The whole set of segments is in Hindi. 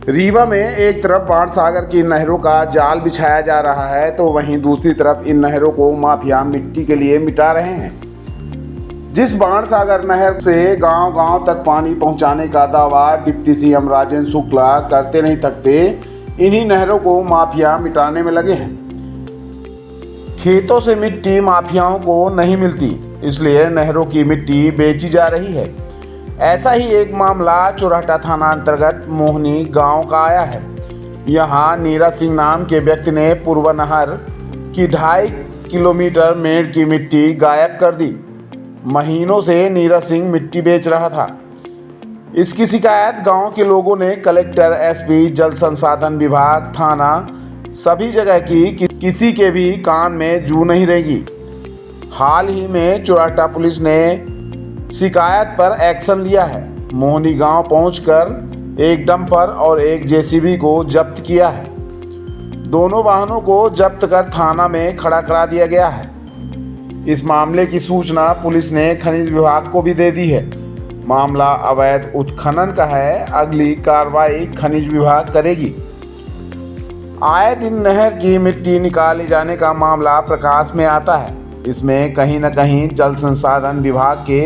रीवा में एक तरफ बाणसागर की नहरों का जाल बिछाया जा रहा है तो वहीं दूसरी तरफ इन नहरों को माफिया मिट्टी के लिए मिटा रहे हैं। जिस बाणसागर नहर से गांव-गांव तक पानी पहुंचाने का दावा डिप्टी सीएम राजेंद्र शुक्ला करते नहीं थकते, इन्हीं नहरों को माफिया मिटाने में लगे हैं। खेतों से मिट्टी माफियाओं को नहीं मिलती, इसलिए नहरों की मिट्टी बेची जा रही है। ऐसा ही एक मामला चोरहटा थाना अंतर्गत मोहनी गांव का आया है। यहां नीरज सिंह नाम के व्यक्ति ने पूर्व नहर की 2.5 किलोमीटर मेड़ की मिट्टी गायब कर दी। महीनों से नीरज सिंह मिट्टी बेच रहा था। इसकी शिकायत गांव के लोगों ने कलेक्टर, एसपी, जल संसाधन विभाग, थाना सभी जगह की, किसी के भी कान में जू नहीं रहेगी। हाल ही में चोरहटा पुलिस ने शिकायत पर एक्शन लिया है। मोहनी गांव पहुंचकर एक डंपर और एक जेसीबी को जब्त किया है। दोनों वाहनों को जब्त कर थाना में खड़ा करा दिया गया है। इस मामले की सूचना पुलिस ने खनिज विभाग को भी दे दी है। मामला अवैध उत्खनन का है। अगली कार्रवाई खनिज विभाग करेगी। आए दिन नहर की मिट्टी निकाले जाने का मामला प्रकाश में आता है। इसमें कहीं न कहीं जल संसाधन विभाग के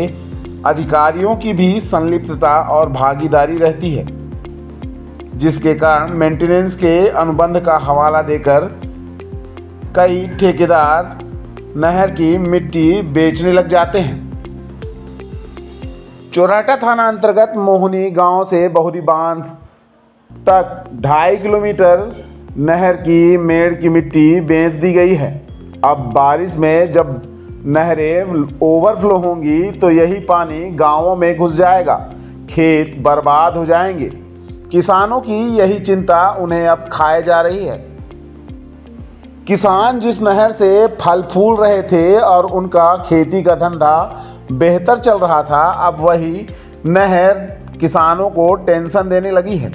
अधिकारियों की भी संलिप्तता और भागीदारी रहती है, जिसके कारण मेंटेनेंस के अनुबंध का हवाला देकर कई ठेकेदार नहर की मिट्टी बेचने लग जाते हैं। चोरहटा थाना अंतर्गत मोहनी गांव से बहुरी बांध तक 2.5 किलोमीटर नहर की मेड़ की मिट्टी बेच दी गई है। अब बारिश में जब नहरें ओवरफ्लो होंगी तो यही पानी गांवों में घुस जाएगा, खेत बर्बाद हो जाएंगे। किसानों की यही चिंता उन्हें अब खाए जा रही है। किसान जिस नहर से फल फूल रहे थे और उनका खेती का धंधा बेहतर चल रहा था, अब वही नहर किसानों को टेंशन देने लगी है।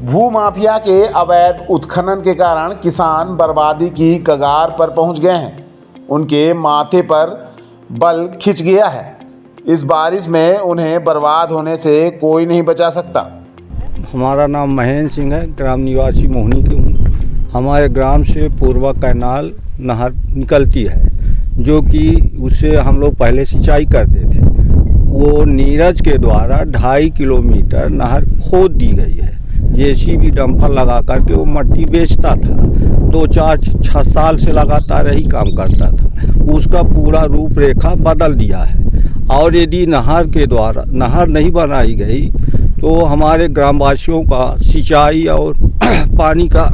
भूमाफिया के अवैध उत्खनन के कारण किसान बर्बादी की कगार पर पहुंच गए हैं। उनके माथे पर बल खिंच गया है। इस बारिश में उन्हें बर्बाद होने से कोई नहीं बचा सकता। हमारा नाम महेंद्र सिंह है, ग्राम निवासी मोहनी के हूँ। हमारे ग्राम से पूर्वा कैनाल नहर निकलती है, जो कि उससे हम लोग पहले सिंचाई करते थे। वो नीरज के द्वारा 2.5 किलोमीटर नहर खोद दी गई है। जेसीबी डंपर लगा करके वो मट्टी बेचता था। 2-4-6 साल से लगातार यही काम करता था। उसका पूरा रूपरेखा बदल दिया है। और यदि नहर के द्वारा नहर नहीं बनाई गई तो हमारे ग्रामवासियों का सिंचाई और पानी का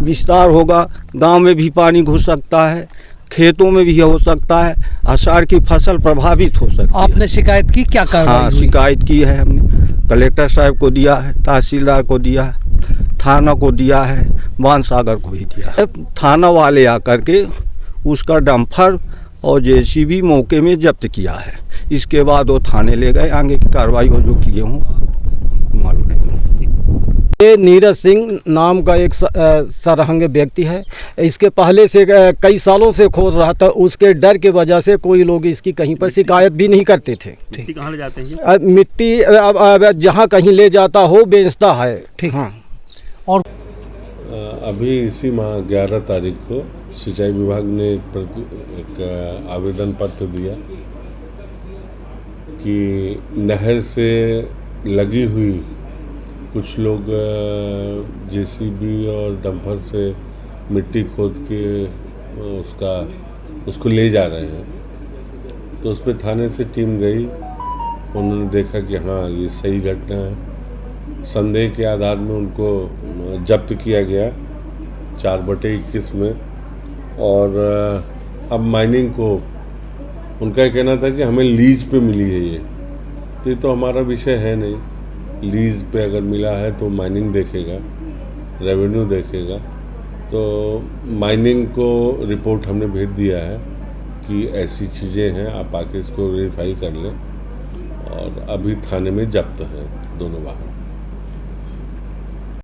विस्तार होगा। गांव में भी पानी घुस सकता है, खेतों में भी हो सकता है, आषाढ़ की फसल प्रभावित हो सकती है। आपने शिकायत की? क्या कार्रवाई? हाँ, शिकायत की है हमने। कलेक्टर साहब को दिया है, तहसीलदार को दिया है, थाना को दिया है, बाणसागर को भी दिया है। थाना वाले आकर के उसका डंपर और जेसीबी मौके में जब्त किया है। इसके बाद वो थाने ले गए। आगे की कार्रवाई हो जो किए हों मालूम नहीं। ये नीरज सिंह नाम का एक सरहंग व्यक्ति है। इसके पहले से कई सालों से खोद रहा था। उसके डर के वजह से कोई लोग इसकी कहीं पर शिकायत भी नहीं करते थे। मिट्टी कहाँ ले जाते हैं? मिट्टी अब जहाँ कहीं ले जाता हो बेचता है। ठीक। हाँ। और अभी इसी माह 11 तारीख को सिंचाई विभाग ने एक आवेदन पत्र दिया कि नहर से लगी हुई कुछ लोग जेसीबी और डंपर से मिट्टी खोद के उसको ले जा रहे हैं। तो उस पर थाने से टीम गई। उन्होंने देखा कि हाँ, ये सही घटना है। संदेह के आधार में उनको जब्त किया गया 4/21 में। और अब माइनिंग को उनका कहना था कि हमें लीज पे मिली है ये तो हमारा विषय है नहीं। लीज पे अगर मिला है तो माइनिंग देखेगा, रेवेन्यू देखेगा। तो माइनिंग को रिपोर्ट हमने भेज दिया है कि ऐसी चीज़ें हैं, आप आके इसको वेरीफाई कर लें। और अभी थाने में जब्त हैं दोनों वाहन।